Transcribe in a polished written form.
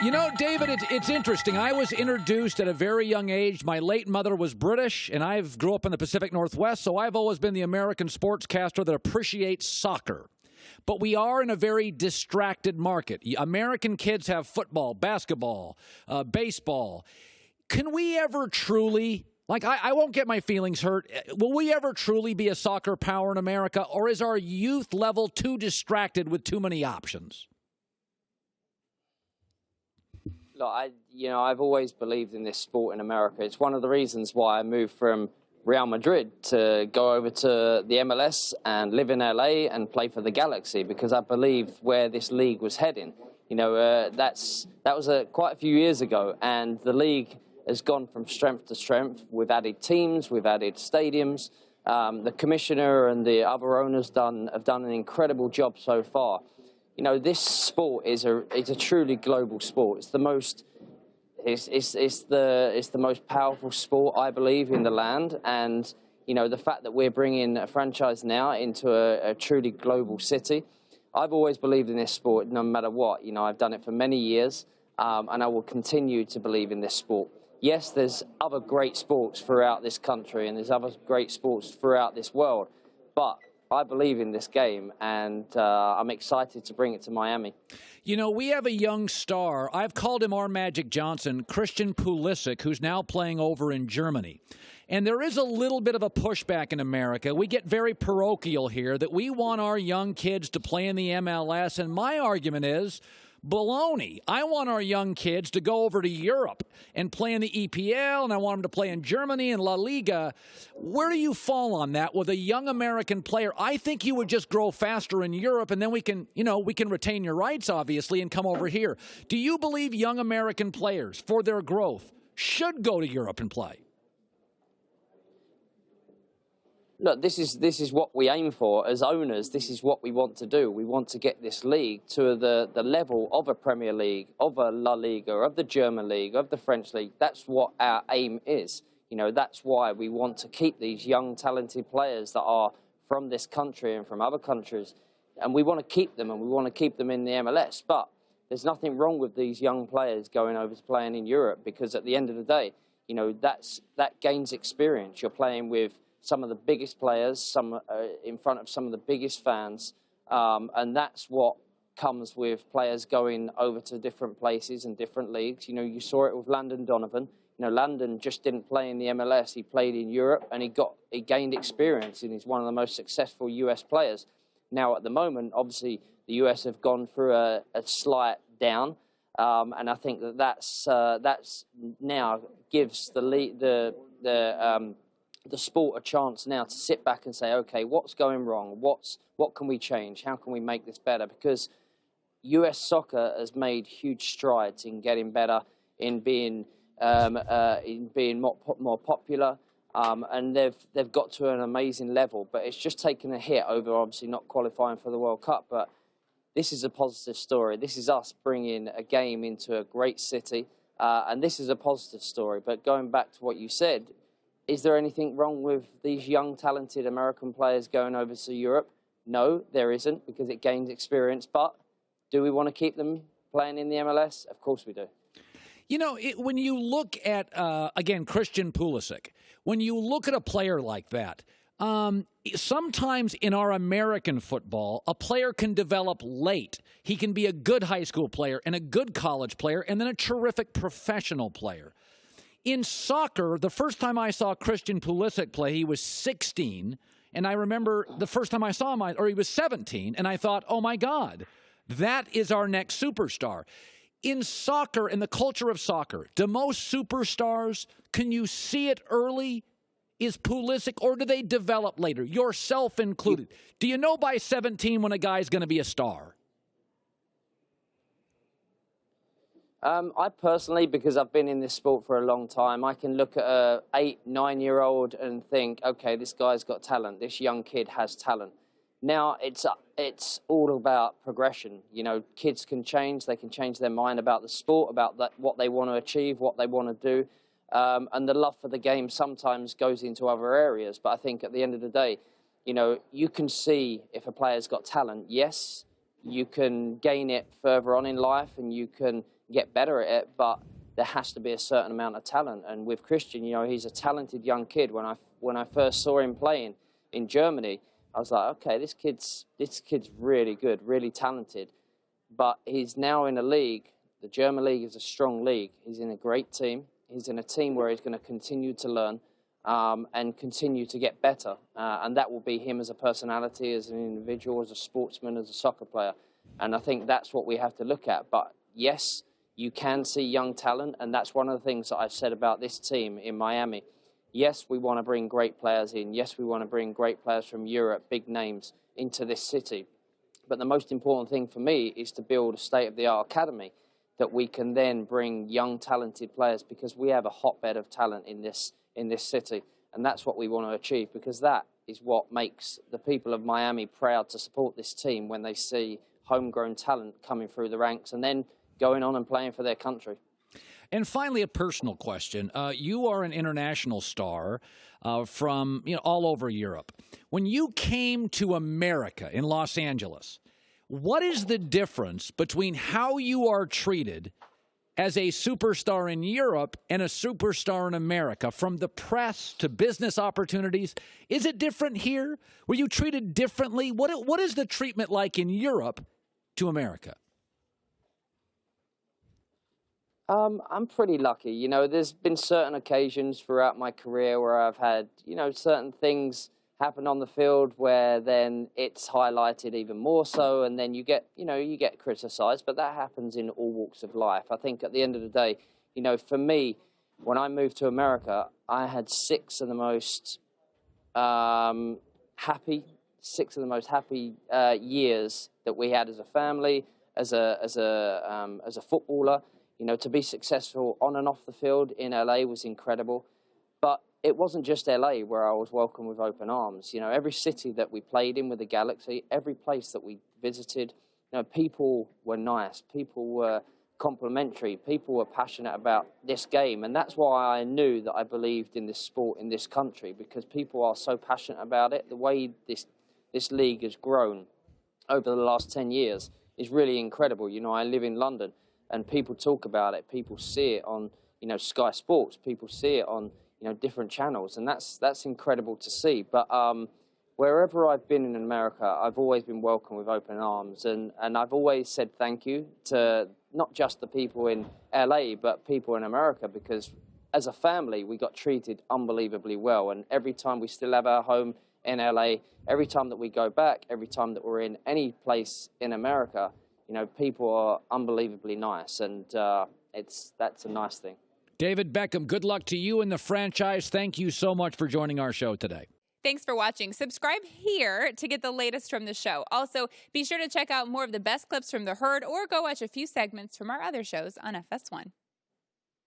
You know, David, it's interesting. I was introduced at a very young age. My late mother was British, and I grew up in the Pacific Northwest, so I've always been the American sportscaster that appreciates soccer. But we are in a very distracted market. American kids have football, basketball, baseball. Can we ever truly, I won't get my feelings hurt, will we ever truly be a soccer power in America, or is our youth level too distracted with too many options? Look, I've always believed in this sport in America. It's one of the reasons why I moved from Real Madrid to go over to the MLS and live in LA and play for the Galaxy, because I believed where this league was heading. That was quite a few years ago, and the league has gone from strength to strength. We've added teams, we've added stadiums. The commissioner and the other owners have done an incredible job so far. This sport is a truly global sport. It's the most powerful sport, I believe, in the land. And the fact that we're bringing a franchise now into a truly global city, I've always believed in this sport, no matter what. I've done it for many years, and I will continue to believe in this sport. Yes, there's other great sports throughout this country, and there's other great sports throughout this world, but I believe in this game, and I'm excited to bring it to Miami. We have a young star. I've called him our Magic Johnson, Christian Pulisic, who's now playing over in Germany. And there is a little bit of a pushback in America. We get very parochial here that we want our young kids to play in the MLS, and my argument is, baloney. I want our young kids to go over to Europe and play in the EPL, and I want them to play in Germany and La Liga. Where do you fall on that with a young American player? I think you would just grow faster in Europe, and then we can retain your rights, obviously, and come over here. Do you believe young American players, for their growth, should go to Europe and play? Look, this is what we aim for as owners. This is what we want to do. We want to get this league to the level of a Premier League, of a La Liga, of the German League, of the French League. That's what our aim is. That's why we want to keep these young, talented players that are from this country and from other countries. And we want to keep them, and we want to keep them in the MLS. But there's nothing wrong with these young players going over to playing in Europe, because at the end of the day, that gains experience. You're playing with some of the biggest players, in front of some of the biggest fans, and that's what comes with players going over to different places and different leagues. You saw it with Landon Donovan. Landon just didn't play in the MLS; he played in Europe, and he gained experience, and he's one of the most successful US players. Now, at the moment, obviously, the US have gone through a slight down, and I think that's now gives the sport a chance now to sit back and say, okay, what's going wrong? What can we change? How can we make this better? Because US soccer has made huge strides in getting better, in being more popular, and they've got to an amazing level. But it's just taken a hit over obviously not qualifying for the World Cup. But this is a positive story. This is us bringing a game into a great city, and this is a positive story. But going back to what you said, is there anything wrong with these young, talented American players going over to Europe? No, there isn't, because it gains experience. But do we want to keep them playing in the MLS? Of course we do. When you look at, again, Christian Pulisic, when you look at a player like that, sometimes in our American football, a player can develop late. He can be a good high school player and a good college player and then a terrific professional player. In soccer, the first time I saw Christian Pulisic play, he was 16, and I remember the first time I saw him, he was 17, and I thought, oh my God, that is our next superstar. In soccer, in the culture of soccer, do most superstars, can you see it early? Is Pulisic, or do they develop later, yourself included? Do you know by 17 when a guy's going to be a star? I personally, because I've been in this sport for a long time, I can look at a 8-, 9-year-old and think, okay, this guy's got talent. This young kid has talent. Now, it's all about progression. Kids can change. They can change their mind about the sport, about what they want to achieve, what they want to do. And the love for the game sometimes goes into other areas. But I think at the end of the day, you can see if a player's got talent, yes. you can gain it further on in life and you can get better at it, but there has to be a certain amount of talent. And with Kristine, you know, he's a talented young kid. When I first saw him playing in Germany, I was like, okay, this kid's really good, really talented. But he's now in a league. The German league is a strong league. He's in a great team. He's in a team where he's going to continue to learn and continue to get better. And that will be him as a personality, as an individual, as a sportsman, as a soccer player. And I think that's what we have to look at. But yes, you can see young talent, and that's one of the things that I've said about this team in Miami. Yes, we want to bring great players in. Yes, we want to bring great players from Europe, big names, into this city. But the most important thing for me is to build a state-of-the-art academy that we can then bring young, talented players, because we have a hotbed of talent in this city. And that's what we want to achieve, because that is what makes the people of Miami proud to support this team when they see homegrown talent coming through the ranks and then going on and playing for their country. And finally, a personal question. You are an international star from all over Europe. When you came to America in Los Angeles, what is the difference between how you are treated as a superstar in Europe and a superstar in America, from the press to business opportunities? Is it different here? Were you treated differently? What is the treatment like in Europe to America? I'm pretty lucky. You know, there's been certain occasions throughout my career where I've had, certain things happen on the field where then it's highlighted even more so, and then you get criticized, but that happens in all walks of life. I think at the end of the day, for me, when I moved to America, I had six of the most happy years that we had as a family, as a footballer. To be successful on and off the field in LA was incredible. But it wasn't just LA where I was welcomed with open arms. Every city that we played in with the Galaxy, every place that we visited, people were nice, people were complimentary, people were passionate about this game. And that's why I knew that I believed in this sport in this country, because people are so passionate about it. The way this league has grown over the last 10 years is really incredible. I live in London, and people talk about it. People see it on, Sky Sports. People see it on, different channels, and that's incredible to see. But wherever I've been in America, I've always been welcomed with open arms, and I've always said thank you to not just the people in LA, but people in America, because as a family, we got treated unbelievably well. And every time we still have our home in LA, every time that we go back, every time that we're in any place in America, people are unbelievably nice, and that's a nice thing. David Beckham, good luck to you and the franchise. Thank you so much for joining our show today. Thanks for watching. Subscribe here to get the latest from the show. Also, be sure to check out more of the best clips from The Herd, or go watch a few segments from our other shows on FS1.